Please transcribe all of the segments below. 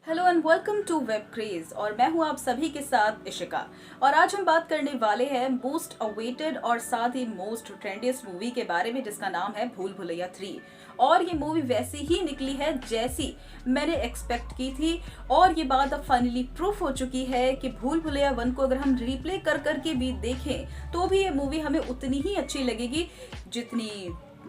Hello and welcome to web craze और मैं हूं आप सभी के साथ इशिका। और आज हम बात करने वाले हैं मोस्ट अवेटेड और साथ ही मोस्ट ट्रेंडियस्ट मूवी के बारे में जिसका नाम है भूल भुलैया 3। और ये मूवी वैसी ही निकली है जैसी मैंने एक्सपेक्ट की थी। और ये बात अब फाइनली प्रूफ हो चुकी है कि भूल भुलैया 1 को अगर हम रिप्ले कर करके भी देखें तो भी ये मूवी हमें उतनी ही अच्छी लगेगी जितनी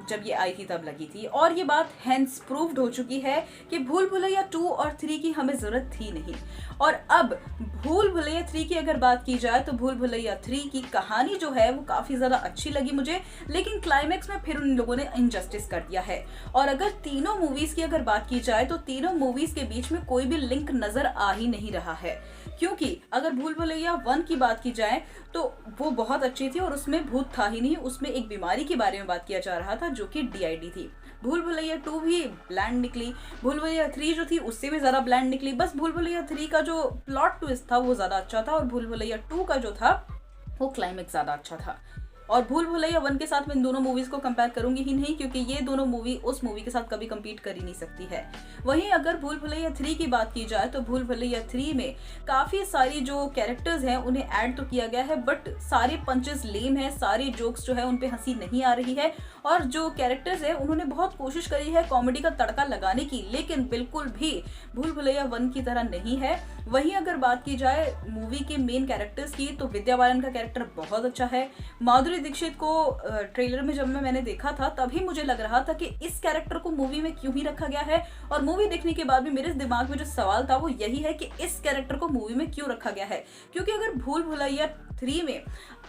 जब ये आई थी तब लगी थी। और ये बात हेंस प्रूव्ड हो चुकी है कि भूल भुलैया 2 और 3 की हमें जरूरत थी नहीं। और अब भूल भुलैया 3 की अगर बात की जाए तो भूल भुलैया 3 की कहानी जो है वो काफी ज्यादा अच्छी लगी मुझे, लेकिन क्लाइमेक्स में फिर उन लोगों ने इनजस्टिस कर दिया है। और अगर तीनों मूवीज की अगर बात की जाए तो तीनों मूवीज के बीच में कोई भी लिंक नजर आ ही नहीं रहा है। क्योंकि अगर भूल भुलैया 1 की बात की जाए तो वो बहुत अच्छी थी और उसमें भूत था ही नहीं, उसमें एक बीमारी के बारे में बात किया जा रहा था जो कि डीआईडी थी। भूल भुलैया 2 भी ब्लैंड निकली, भूल भुलैया 3 जो थी उससे भी ज्यादा ब्लैंड निकली। बस भूल भुलैया 3 का जो प्लॉट ट्विस्ट था वो ज्यादा अच्छा था और भूल भुलैया 2 का जो था वो क्लाइमेक्स ज्यादा अच्छा था। और भूल भुलैया 1 के साथ मैं इन दोनों मूवीज को कंपेयर करूंगी ही नहीं, क्योंकि ये दोनों मूवी उस मूवी के साथ कभी कम्पीट कर ही नहीं सकती है। वहीं अगर भूल भुलैया 3 की बात की जाए तो भूल भुलैया 3 में काफी सारी जो कैरेक्टर्स हैं उन्हें ऐड तो किया गया है, बट सारे पंचेस लेम है, सारे जोक्स जो है उन पे हंसी नहीं आ रही है। और जो कैरेक्टर्स है उन्होंने बहुत कोशिश करी है कॉमेडी का तड़का लगाने की, लेकिन बिल्कुल भी भूल भुलैया 1 की तरह नहीं है। वहीं अगर बात की जाए मूवी के मेन कैरेक्टर्स की तो विद्या बालन का कैरेक्टर बहुत अच्छा है। माधुरी दीक्षित को ट्रेलर में जब मैंने देखा था तभी मुझे लग रहा था कि इस कैरेक्टर को मूवी में क्यों ही रखा गया है। और मूवी देखने के बाद भी मेरे दिमाग में जो सवाल था वो यही है कि इस कैरेक्टर को मूवी में क्यों रखा गया है। क्योंकि अगर भूल भुलैया 3 में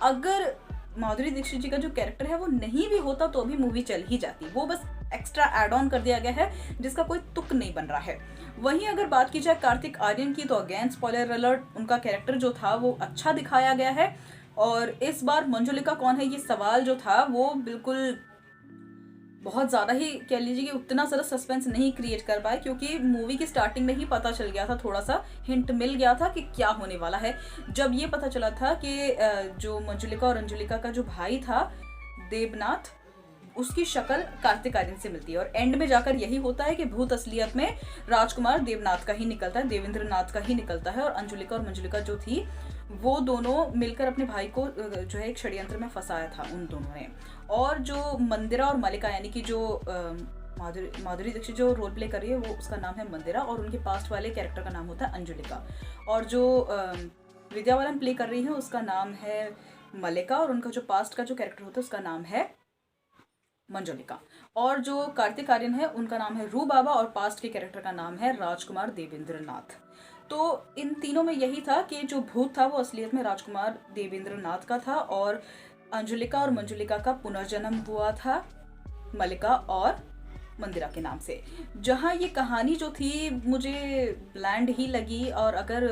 अगर माधुरी दीक्षित जी का जो कैरेक्टर है वो नहीं भी होता तो भी मूवी चल ही जाती, वो बस एक्स्ट्रा एड ऑन कर दिया गया है जिसका कोई तुक नहीं बन रहा है। वहीं अगर बात की जाए कार्तिक आर्यन की तो अगेन स्पॉइलर अलर्ट, उनका कैरेक्टर जो था वो अच्छा दिखाया गया है। और इस बार मंजुलिका कौन है ये सवाल जो था वो बिल्कुल बहुत ज़्यादा ही कह लीजिए कि उतना ज़्यादा सस्पेंस नहीं क्रिएट कर पाए, क्योंकि मूवी की स्टार्टिंग में ही पता चल गया था, थोड़ा सा हिंट मिल गया था कि क्या होने वाला है। जब ये पता चला था कि जो मंजुलिका और अंजुलिका का जो भाई था देवनाथ, उसकी शक्ल कार्तिक आर्यन से मिलती है। और एंड में जाकर यही होता है कि भूत असलियत में राजकुमार देवनाथ का ही निकलता है, देवेंद्र नाथ का ही निकलता है। और अंजुलिका और मंजुलिका जो थी वो दोनों मिलकर अपने भाई को जो है एक षड्यंत्र में फंसाया था उन दोनों ने। और जो मंदिरा और मलिका यानी कि जो माधुरी दीक्षित जो रोल प्ले कर रही है वो उसका नाम है मंदिरा और उनके पास्ट वाले कैरेक्टर का नाम होता है अंजुलिका। और जो विद्या बालन प्ले कर रही है उसका नाम है मलिका और उनका जो पास्ट का जो कैरेक्टर होता है उसका नाम है मंजुलिका। और जो कार्तिक आर्यन है उनका नाम है रू बाबा और पास्ट के कैरेक्टर का नाम है राजकुमार देवेंद्र नाथ। तो इन तीनों में यही था कि जो भूत था वो असलियत में राजकुमार देवेंद्र नाथ का था और अंजुलिका और मंजुलिका का पुनर्जन्म हुआ था मलिका और मंदिरा के नाम से। जहाँ ये कहानी जो थी मुझे ब्लैंड ही लगी। और अगर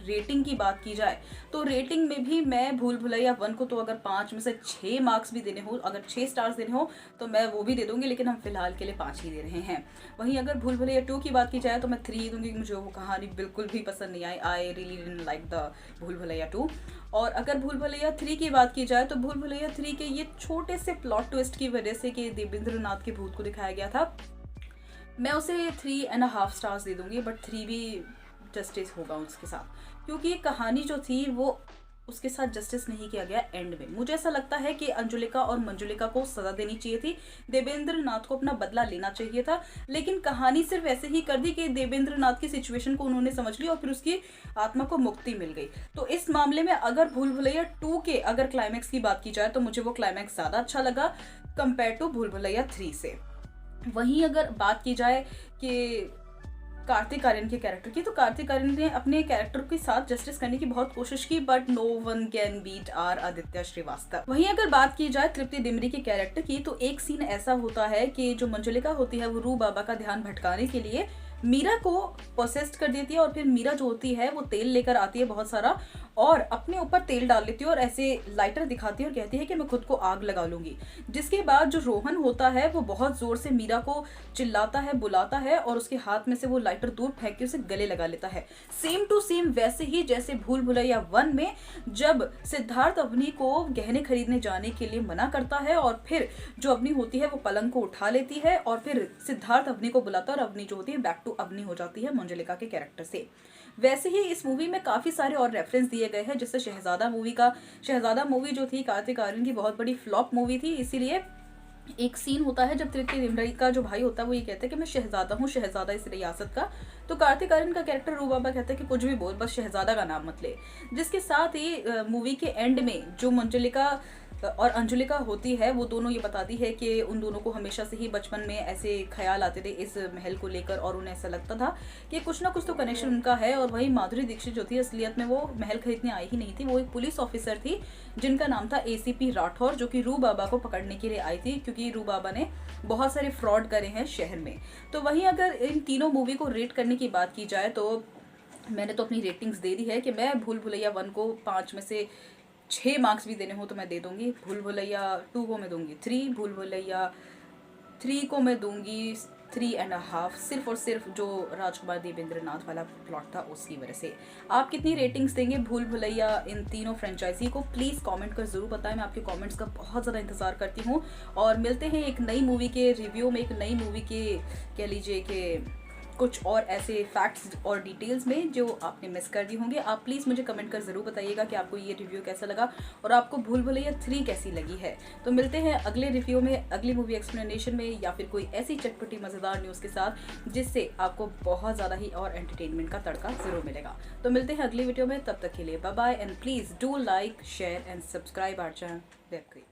रेटिंग की बात की जाए तो रेटिंग में भी मैं भूल भुलैया 1 को तो अगर 5 में से 6 मार्क्स भी देने हो, अगर 6 स्टार्स देने हो तो मैं वो भी दे दूंगी, लेकिन हम फिलहाल के लिए 5 ही दे रहे हैं। वहीं अगर भूल भुलैया 2 की बात की जाए तो मैं 3 दूंगी, मुझे वो कहानी बिल्कुल भी पसंद नहीं आई। I really didn't like the Bhool Bhulaiyaa 2। और अगर भूल भुलैया 3 की बात की जाए तो भूल भुलैया 3 के ये छोटे से प्लॉट ट्विस्ट की वजह से कि देवेंद्र नाथ के भूत को दिखाया गया था, मैं उसे 3.5 स्टार्स दे दूंगी। बट 3 भी जस्टिस होगा उसके साथ, क्योंकि कहानी जो थी वो उसके साथ जस्टिस नहीं किया गया। एंड में मुझे ऐसा लगता है कि अंजुलिका और मंजुलिका को सजा देनी चाहिए थी, देवेंद्र नाथ को अपना बदला लेना चाहिए था, लेकिन कहानी सिर्फ ऐसे ही कर दी कि देवेंद्र नाथ की सिचुएशन को उन्होंने समझ लिया और फिर उसकी आत्मा को मुक्ति मिल गई। तो इस मामले में अगर भूल भुलैया 2 के अगर क्लाइमैक्स की बात की जाए तो मुझे वो क्लाइमैक्स ज़्यादा अच्छा लगा कंपेयर टू भूल भुलैया 3 से। वहीं अगर बात की जाए कि कार्तिक आर्यन के कैरेक्टर की तो कार्तिक आर्यन ने अपने कैरेक्टर के साथ जस्टिस करने की बहुत कोशिश की, but no one can beat R Aditya Srivastava. वहीं अगर बात की जाए तृप्ति डिमरी के कैरेक्टर की तो एक सीन ऐसा होता है कि जो मंजुलिका होती है वो रू बाबा का ध्यान भटकाने के लिए मीरा को पोसेस्ड कर देती है और फिर मीरा जो होती है वो तेल लेकर आती है बहुत सारा और अपने ऊपर तेल डाल लेती है और ऐसे लाइटर दिखाती है और कहती है कि मैं खुद को आग लगा लूंगी। जिसके बाद जो रोहन होता है वो बहुत जोर से मीरा को चिल्लाता है, बुलाता है और उसके हाथ में से वो लाइटर दूर फेंक के उसे गले लगा लेता है। सेम टू सेम वैसे ही जैसे भूल भुलैया 1 में जब सिद्धार्थ अवनी को गहने खरीदने जाने के लिए मना करता है और फिर जो अवनी होती है वो पलंग को उठा लेती है और फिर सिद्धार्थ अवनी को बुलाता है और अवनी जो होती है बैक टू अवनी हो जाती है मंजुलिका के कैरेक्टर से। वैसे ही इस मूवी में काफ़ी सारे और रेफरेंस दिए गए हैं, जैसे शहजादा मूवी जो थी कार्तिक आर्यन की बहुत बड़ी फ्लॉप मूवी थी, इसीलिए एक सीन होता है जब तृप्ति डिमरी का जो भाई होता है वो ये कहता है कि मैं शहजादा हूँ, शहजादा इस रियासत का। तो कार्तिक आर्यन का कैरेक्टर रूबाबा कहता है कि कुछ भी बोल, बस शहजादा का नाम मत ले। जिसके साथ ही मूवी के एंड में जो मंजुलिका और अंजुलिका होती है वो दोनों ये बताती है कि उन दोनों को हमेशा से ही बचपन में ऐसे ख्याल आते थे इस महल को लेकर और उन्हें ऐसा लगता था कि कुछ ना कुछ तो कनेक्शन उनका है। और वही माधुरी दीक्षित जो थी असलियत में वो महल खरीदने आई ही नहीं थी, वो एक पुलिस ऑफिसर थी जिनका नाम था ACP राठौर, जो कि रू बाबा को पकड़ने के लिए आई थी क्योंकि रू बाबा ने बहुत सारे फ्रॉड करे हैं शहर में। तो वहीं अगर इन तीनों मूवी को रेट करने की बात की जाए तो मैंने तो अपनी रेटिंग्स दे दी है कि मैं भूल भुलैया 1 को 5 में से 6 मार्क्स भी देने हो तो मैं दे दूंगी। भूल भुलैया 2 को मैं दूंगी 3, भूल भुलैया 3 को मैं दूंगी 3.5, सिर्फ और सिर्फ जो राजकुमार देवेंद्र नाथ वाला प्लॉट था उसकी वजह से। आप कितनी रेटिंग्स देंगे भूल भुलैया इन तीनों फ्रेंचाइजी को, प्लीज़ कमेंट कर ज़रूर बताएं। मैं आपके कमेंट्स का बहुत ज़्यादा इंतज़ार करती हूँ और मिलते हैं एक नई मूवी के रिव्यू में, एक नई मूवी के कह लीजिए कि कुछ और ऐसे फैक्ट्स और डिटेल्स में जो आपने मिस कर दी होंगे। आप प्लीज़ मुझे कमेंट कर ज़रूर बताइएगा कि आपको ये रिव्यू कैसा लगा और आपको भूल भुलैया 3 कैसी लगी है। तो मिलते हैं अगले रिव्यू में, अगली मूवी एक्सप्लेनेशन में, या फिर कोई ऐसी चटपटी मज़ेदार न्यूज़ के साथ जिससे आपको बहुत ज़्यादा ही और एंटरटेनमेंट का तड़का ज़रूर मिलेगा। तो मिलते हैं अगली वीडियो में, तब तक के लिए bye bye and please do like, share and subscribe our channel web crease.